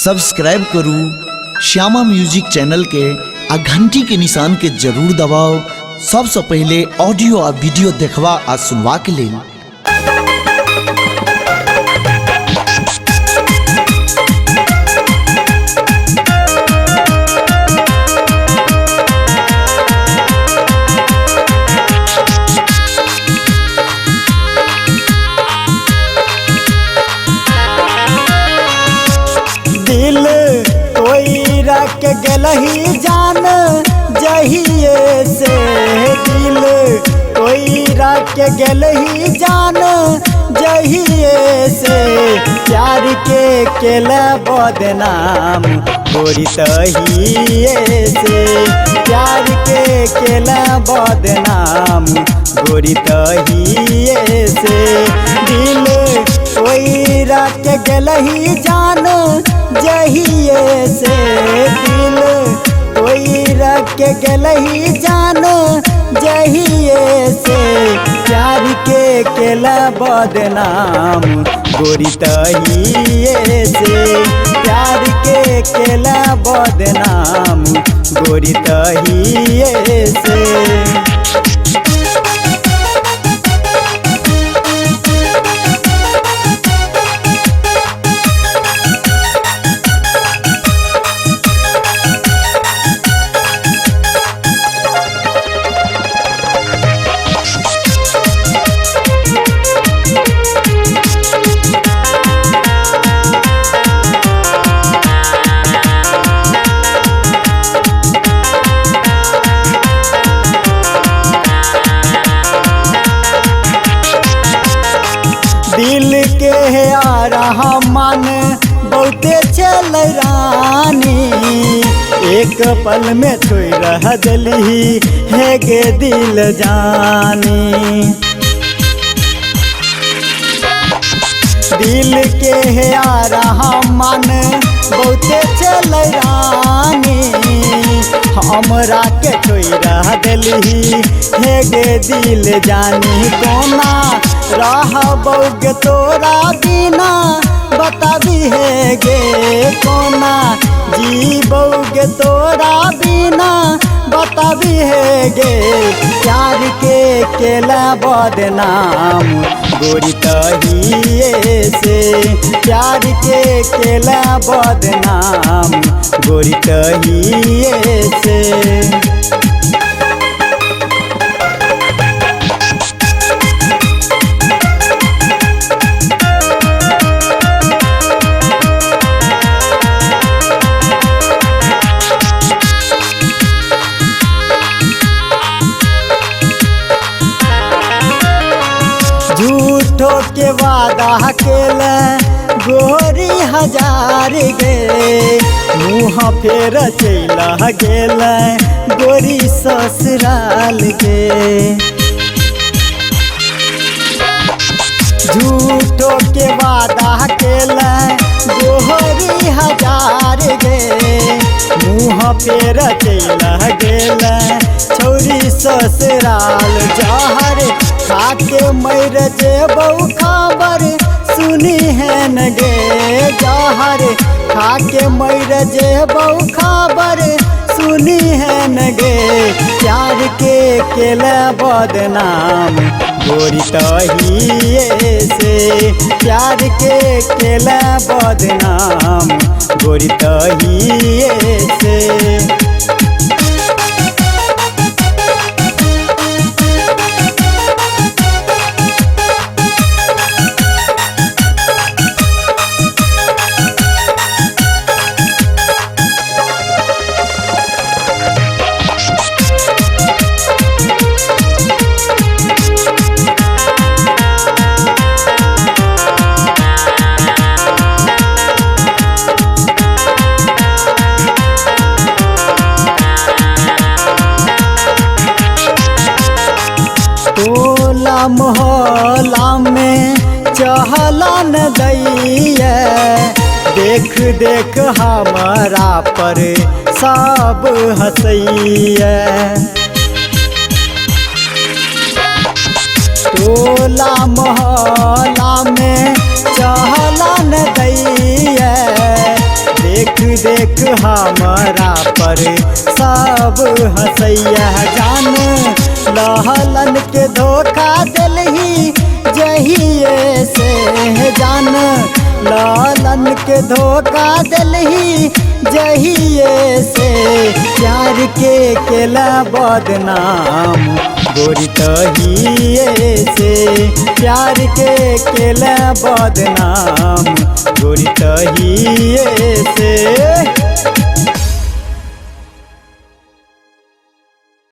Subscribe करू Shyama music channel के आ घंटी के निशान के जरूर दबाओ सबसे पहले ऑडियो आ वीडियो देखवा आ सुनवा के लिए। दिल कोई रख गलही जान जहिए से, दिल कोई रख गलही जान जहिए से, प्यार के केला बदनाम गोरी तहिए से, प्यार के केला बदनाम गोरी तहिए से, दिल कोई रख गलही जान जहिए से, दिल कोई रख गलही जान जहिए से, प्यार के केला बदनाम गोरी तहिए से, प्यार के केला बदनाम गोरी तहिए से। दिल के यार मन बहुते चल रानी, एक पल में छोड़ रह दली है गे दिल जानी, दिल के यार मन बहुते चल रानी, हमरा के छोड़ रह दली है गे दिल जानी, कोना रहबौग तोरा बिना बताबी है गे, कोना जीबौग तोरा बिना बताबी है गे, प्यार के केला बदनाम गोरी तहिए से, प्यार के केला बदनाम गोरी तहिए से। झूठो के वादा केले गोरी हजार गे, मुँह फेर चला गेले गोरी ससुराल गे, झूठो के वादा केले गोरी हजार गे, मुँह फेर चला गेले छौरी ससुराल, जहर खाके मर जेबौ खबर सुनी है न गे, जहर खाके मर जेबौ खबर सुनी है न गे, प्यार के केला बदनाम गोरी तहिए से, प्यार के केला बदनाम गोरी तहिए से। टोला मोहल्ला में चहला न दैया, देख देख हमारा पर सब हंसैया, टोला मोहल्ला में चहला न दैया, देख हमारा पर सब हंसैया जान लहलन के धोखा दिलही जहिए से जान लालन के धोखा दिलही जहिए से प्यार के केला बदनाम गोरी तहिए से प्यार के केला बदनाम गोरी तहिए से।